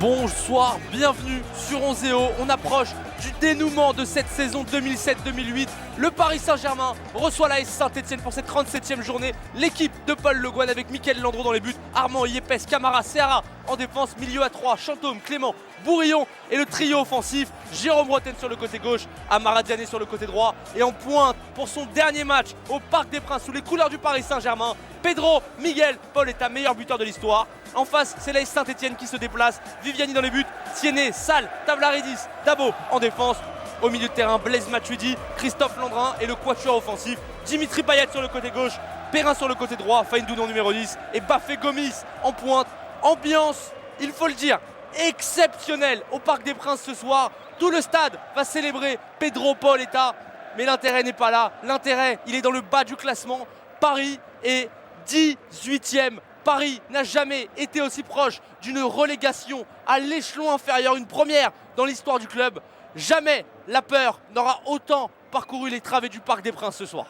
Bonsoir, bienvenue sur 11 &0. On approche du dénouement de cette saison 2007-2008. Le Paris Saint-Germain reçoit l'AS Saint-Etienne pour cette 37e journée. L'équipe de Paul Le Guen avec Mickaël Landreau dans les buts, Armand Yepes, Camara, Serra en défense, milieu à 3, Chantôme, Clément, Bourillon et le trio offensif. Jérôme Rotten sur le côté gauche, Amara Diané sur le côté droit. Et en pointe pour son dernier match au Parc des Princes sous les couleurs du Paris Saint-Germain, Pedro Miguel Paoletta, meilleur buteur de l'histoire. En face, c'est l'AS Saint-Etienne qui se déplace. Viviani dans les buts, Tiennet, Sall, Tavlaridis, Dabo en défense. Au milieu de terrain, Blaise Matuidi, Christophe Landrin et le quatuor offensif. Dimitri Payet sur le côté gauche, Perrin sur le côté droit, Faïndoun en numéro 10 et Bafé Gomis en pointe. Ambiance, il faut le dire, exceptionnelle au Parc des Princes ce soir. Tout le stade va célébrer Pedro Paoletta, mais l'intérêt n'est pas là. L'intérêt, il est dans le bas du classement. Paris est 18e. Paris n'a jamais été aussi proche d'une relégation à l'échelon inférieur, une première dans l'histoire du club. Jamais la peur n'aura autant parcouru les travées du Parc des Princes ce soir.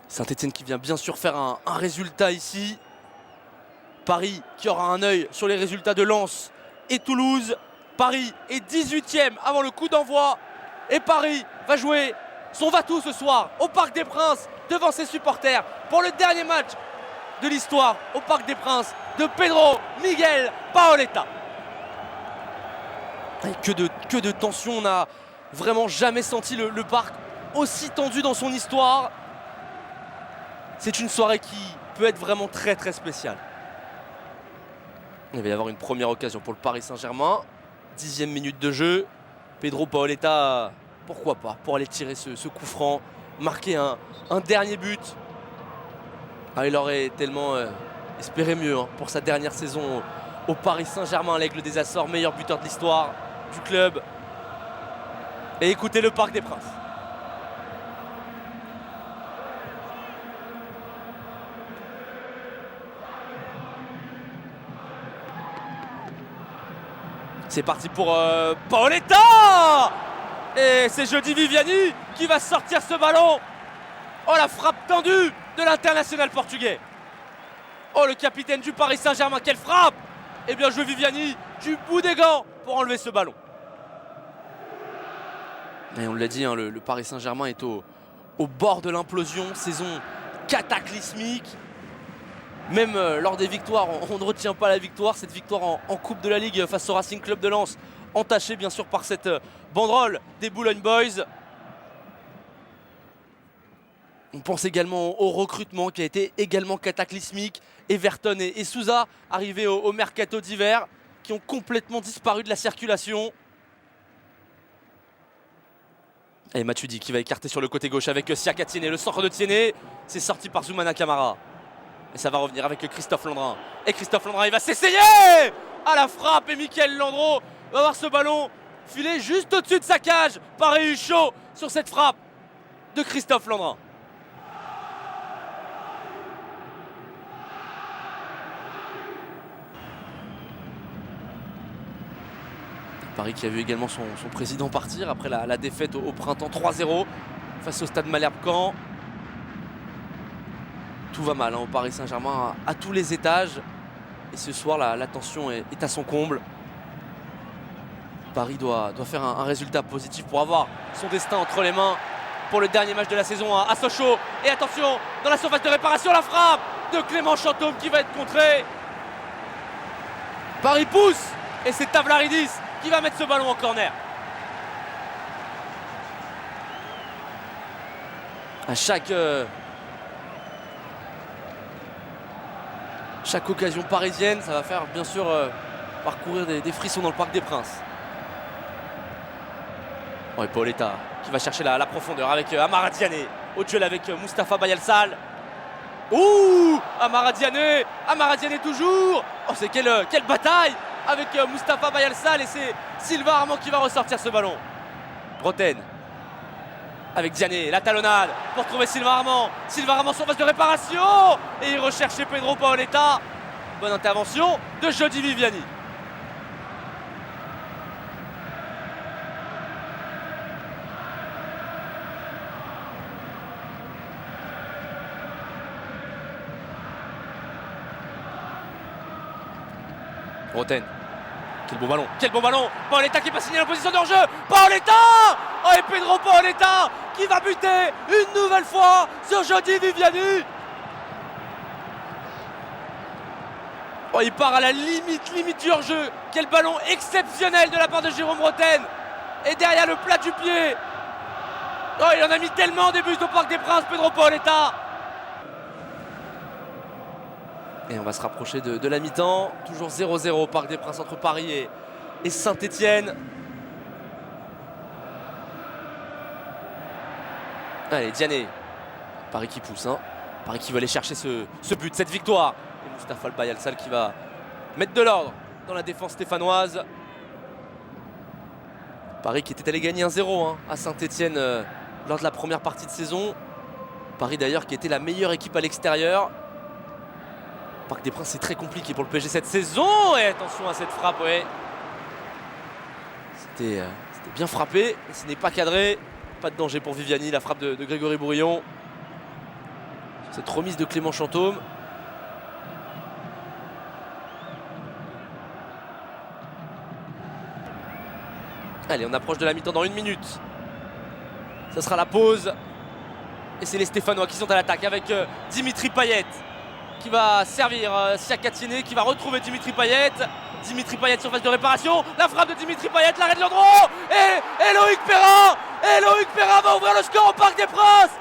Saint-Etienne qui vient bien sûr faire un résultat ici. Paris qui aura un œil sur les résultats de Lens et Toulouse. Paris est 18e avant le coup d'envoi. Et Paris va jouer son va-tout ce soir au Parc des Princes devant ses supporters pour le dernier match de l'histoire au Parc des Princes de Pedro Miguel Paoletta. Et que de tension, on n'a vraiment jamais senti le parc aussi tendu dans son histoire. C'est une soirée qui peut être vraiment très très spéciale. Il va y avoir une première occasion pour le Paris Saint-Germain. 10e minute de jeu. Pedro Paoletta, pourquoi pas, pour aller tirer ce coup franc, marquer un dernier but. Ah, il aurait tellement espéré mieux pour sa dernière saison au Paris Saint-Germain, l'Aigle des Açores, meilleur buteur de l'histoire du club. Et écoutez le Parc des Princes. C'est parti pour Paoletta. Et c'est Jody Viviani qui va sortir ce ballon. Oh, la frappe tendue de l'international portugais. Oh, le capitaine du Paris Saint-Germain, quelle frappe. Et bien joué Viviani du bout des gants pour enlever ce ballon. Et on l'a dit, le Paris Saint-Germain est au bord de l'implosion. Saison cataclysmique. Même lors des victoires, on ne retient pas la victoire. Cette victoire en Coupe de la Ligue face au Racing Club de Lens, entachée bien sûr par cette banderole des Boulogne Boys. On pense également au recrutement qui a été également cataclysmique. Everton et Sousa arrivés au mercato d'hiver qui ont complètement disparu de la circulation. Et Matuidi qui va écarter sur le côté gauche avec Siaka Tiennet, le centre de Tiennet. C'est sorti par Zoumana Camara. Et ça va revenir avec Christophe Landrin. Et Christophe Landrin, il va s'essayer à la frappe. Et Mickaël Landreau va voir ce ballon filer juste au-dessus de sa cage. Paris chaud sur cette frappe de Christophe Landrin. Paris qui a vu également son président partir après la défaite au printemps 3-0 face au Stade Malherbe-Caen. Tout va mal au Paris Saint-Germain à tous les étages. Et ce soir, la tension est à son comble. Paris doit faire un résultat positif pour avoir son destin entre les mains pour le dernier match de la saison à Sochaux. Et attention, dans la surface de réparation, la frappe de Clément Chantôme qui va être contrée. Paris pousse et c'est Tavlaridis qui va mettre ce ballon en corner. À chaque occasion parisienne, ça va faire bien sûr parcourir des frissons dans le Parc des Princes. Oh, et Paoletta qui va chercher la profondeur avec Amara Diané. Au duel avec Moustapha Bayalsal. Ouh, Amara Diané toujours. Oh, c'est quelle bataille avec Moustapha Bayalsal. Et c'est Sylvain Armand qui va ressortir ce ballon. Rotten avec Diané, la talonnade pour trouver Sylvain Armand. Sylvain Armand sur phase de réparation. Et il recherchait Pedro Paoletta. Bonne intervention de Jody Viviani. Roten. Quel bon ballon, quel bon ballon. Paoletta qui va signer la position de hors-jeu. Paoletta. Oh, et Pedro Paoletta qui va buter une nouvelle fois sur Jody Viviani. Oh, il part à la limite du hors-jeu. Quel ballon exceptionnel de la part de Jérôme Roten. Et derrière le plat du pied. Oh, il en a mis tellement des buts au Parc des Princes, Pedro Paoletta. Et on va se rapprocher de la mi-temps. Toujours 0-0 au Parc des Princes entre Paris et Saint-Etienne. Allez, Diané. Paris qui pousse. Hein. Paris qui veut aller chercher ce but, cette victoire. Et Mustapha Al-Bayalsal qui va mettre de l'ordre dans la défense stéphanoise. Paris qui était allé gagner 1-0 hein, à Saint-Etienne lors de la première partie de saison. Paris d'ailleurs qui était la meilleure équipe à l'extérieur. Parc des Princes, c'est très compliqué pour le PSG cette saison. Et attention à cette frappe, ouais. C'était bien frappé, mais ce n'est pas cadré. Pas de danger pour Viviani, la frappe de Grégory Bourillon. Cette remise de Clément Chantôme. Allez, on approche de la mi-temps dans 1 minute. Ça sera la pause. Et c'est les Stéphanois qui sont à l'attaque avec Dimitri Payet. Qui va servir Siakatine, qui va retrouver Dimitri Payet. Dimitri Payet sur phase de réparation. La frappe de Dimitri Payet, l'arrêt de Leandro. Et Loïc Perrin. Et Loïc Perrin va ouvrir le score au Parc des Princes.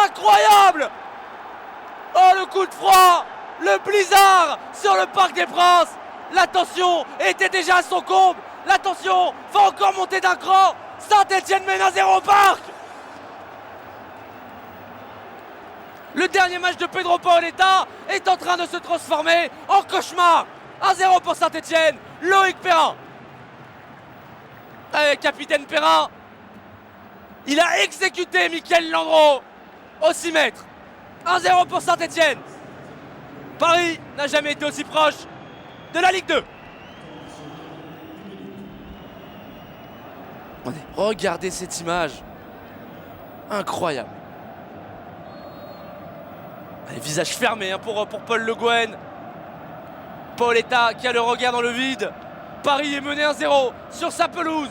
Incroyable. Oh, le coup de froid. Le blizzard sur le Parc des Princes. La tension était déjà à son comble. La tension va encore monter d'un cran. Saint-Etienne mène 1-0 au Parc. Le dernier match de Pedro Paoletta est en train de se transformer en cauchemar. 1-0 pour Saint-Etienne. Loïc Perrin. Allez, capitaine Perrin. Il a exécuté Michael Landreau au 6 mètres. 1-0 pour Saint-Etienne. Paris n'a jamais été aussi proche de la Ligue 2. Regardez cette image. Incroyable. Allez, visage fermé hein, pour Paul Le Guen. Paoletta qui a le regard dans le vide. Paris est mené 1-0 sur sa pelouse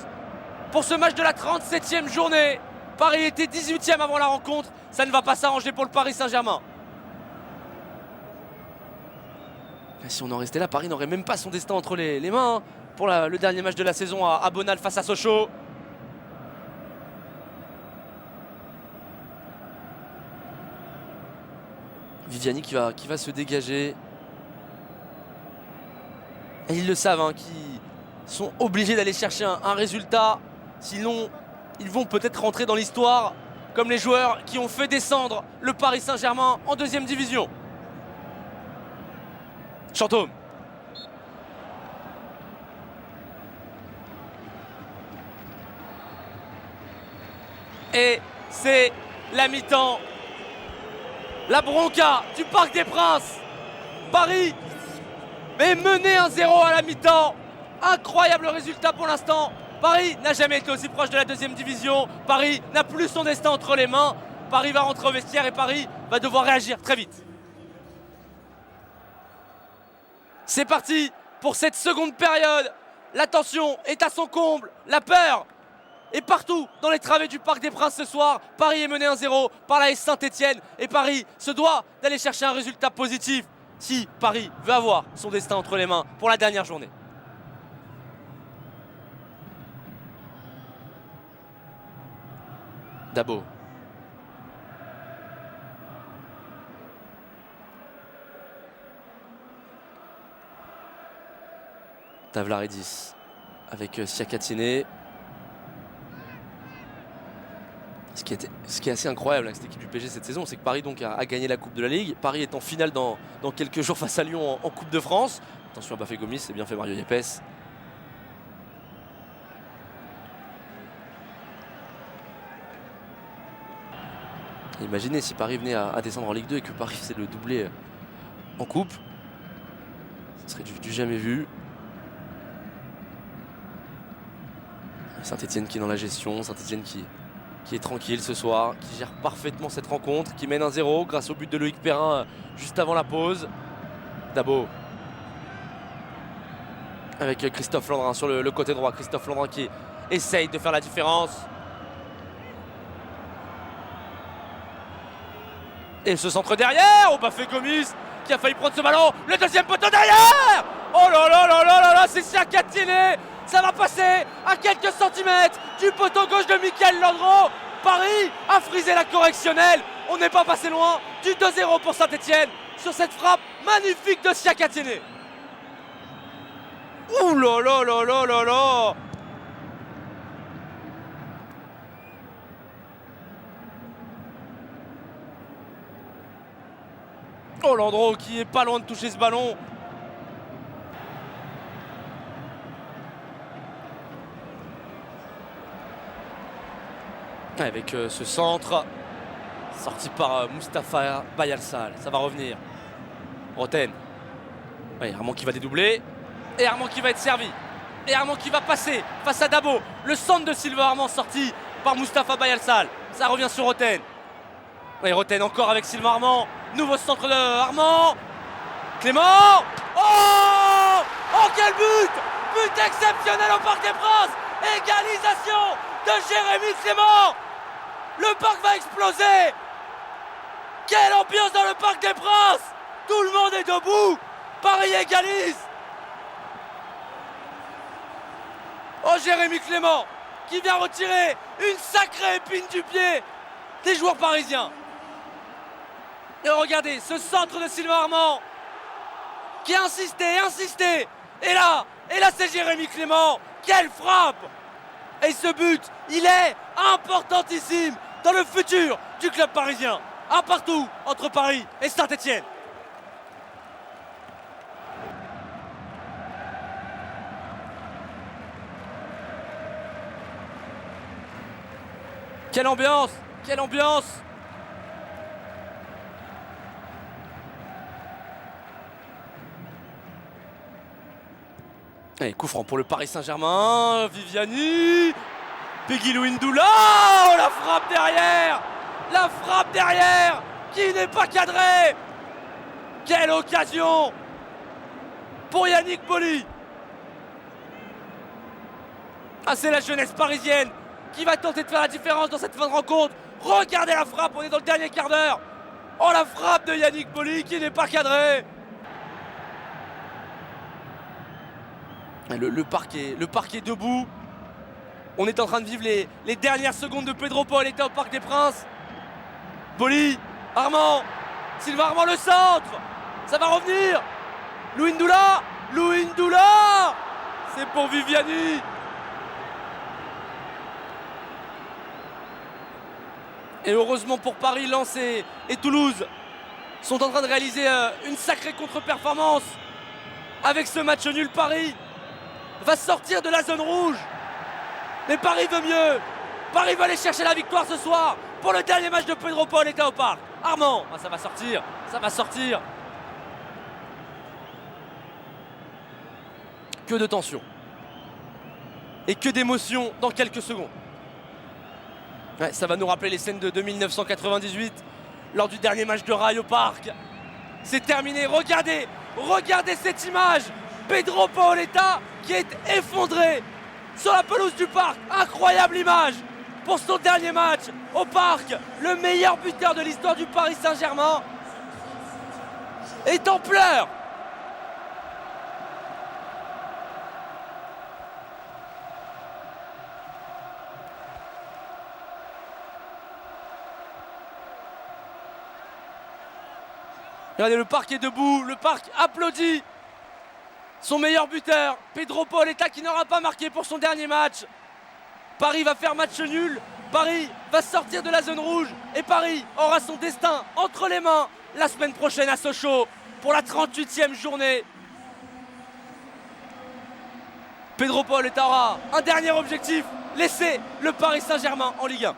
pour ce match de la 37e journée. Paris était 18e avant la rencontre. Ça ne va pas s'arranger pour le Paris Saint-Germain. Si on en restait là, Paris n'aurait même pas son destin entre les mains hein, pour le dernier match de la saison à Bonal face à Sochaux. Viviani qui va se dégager. Et ils le savent, hein, qu'ils sont obligés d'aller chercher un résultat. Sinon, ils vont peut-être rentrer dans l'histoire comme les joueurs qui ont fait descendre le Paris Saint-Germain en 2e division. Chantôme. Et c'est la mi-temps. La bronca du Parc des Princes. Paris est mené 1-0 à la mi-temps. Incroyable résultat pour l'instant. Paris n'a jamais été aussi proche de la 2e division. Paris n'a plus son destin entre les mains. Paris va rentrer au vestiaire et Paris va devoir réagir très vite. C'est parti pour cette seconde période. La tension est à son comble. La peur est partout dans les travées du Parc des Princes ce soir. Paris est mené 1-0 par la AS Saint-Etienne. Et Paris se doit d'aller chercher un résultat positif si Paris veut avoir son destin entre les mains pour la dernière journée. Dabo. Tavlaridis avec Siakatine. Ce qui est assez incroyable avec cette équipe du PSG cette saison, c'est que Paris donc a gagné la Coupe de la Ligue. Paris est en finale dans quelques jours face à Lyon en Coupe de France. Attention à Bafé Gomis, c'est bien fait Mario Yepes. Imaginez si Paris venait à descendre en Ligue 2 et que Paris faisait le doublé en Coupe. Ce serait du jamais vu. Saint-Etienne qui est dans la gestion, Saint-Etienne qui est tranquille ce soir, qui gère parfaitement cette rencontre, qui mène 1-0 grâce au but de Loïc Perrin juste avant la pause. Dabo. Avec Christophe Landrin sur le côté droit. Christophe Landrin qui essaye de faire la différence. Et ce centre derrière, oh Bafé Gomis qui a failli prendre ce ballon. Le deuxième poteau derrière. Oh là là là là là là, c'est Siakatine. Ça va passer à quelques centimètres du poteau gauche de Michael Landreau. Paris a frisé la correctionnelle. On n'est pas passé loin du 2-0 pour Saint-Etienne sur cette frappe magnifique de Siakatine. Ouh là là là là là là. Oh Landreau qui est pas loin de toucher ce ballon. Avec ce centre sorti par Mustapha Bayalsal, ça va revenir. Roten. Ouais, Armand qui va dédoubler. Et Armand qui va être servi. Et Armand qui va passer face à Dabo. Le centre de Sylvain Armand sorti par Mustapha Bayalsal. Ça revient sur Roten. Et Roten encore avec Sylvain Armand. Nouveau centre de Armand. Clément. Oh, oh quel but. But exceptionnel au Parc des Princes. Égalisation de Jérémy Clément. Le parc va exploser. Quelle ambiance dans le Parc des Princes. Tout le monde est debout. Paris égalise. Oh Jérémy Clément qui vient retirer une sacrée épine du pied des joueurs parisiens. Et regardez ce centre de Sylvain Armand qui a insisté. Et là c'est Jérémy Clément. Quelle frappe. Et ce but, il est importantissime dans le futur du club parisien. Un partout entre Paris et Saint-Etienne. Quelle ambiance! Quelle ambiance! Allez, coup franc pour le Paris Saint-Germain. Viviani. Peggy Louindoula. Oh, la frappe derrière! La frappe derrière qui n'est pas cadrée. Quelle occasion pour Yannick Boli. Ah, c'est la jeunesse parisienne qui va tenter de faire la différence dans cette fin de rencontre. Regardez la frappe, on est dans le dernier quart d'heure. Oh, la frappe de Yannick Boli qui n'est pas cadrée. Le parc est debout. On est en train de vivre les dernières secondes de Pedro Paoletta au Parc des Princes. Boli, Armand, Sylvain Armand, le centre. Ça va revenir. Louindoula. C'est pour Viviani. Et heureusement pour Paris, Lens et Toulouse sont en train de réaliser une sacrée contre-performance. Avec ce match nul, Paris va sortir de la zone rouge. Mais Paris veut mieux. Paris va aller chercher la victoire ce soir pour le dernier match de Pedro Paoletta au parc. Armand, ça va sortir. Que de tension. Et que d'émotion dans quelques secondes. Ouais, ça va nous rappeler les scènes de 1998 lors du dernier match de Rail au parc. C'est terminé, regardez cette image. Pedro Paoletta qui est effondré sur la pelouse du parc. Incroyable image pour son dernier match au parc. Le meilleur buteur de l'histoire du Paris Saint-Germain est en pleurs. Regardez, le parc est debout, le parc applaudit son meilleur buteur, Pedro Paoletta, qui n'aura pas marqué pour son dernier match. Paris va faire match nul, Paris va sortir de la zone rouge et Paris aura son destin entre les mains la semaine prochaine à Sochaux pour la 38e journée. Pedro Paoletta aura un dernier objectif, laisser le Paris Saint-Germain en Ligue 1.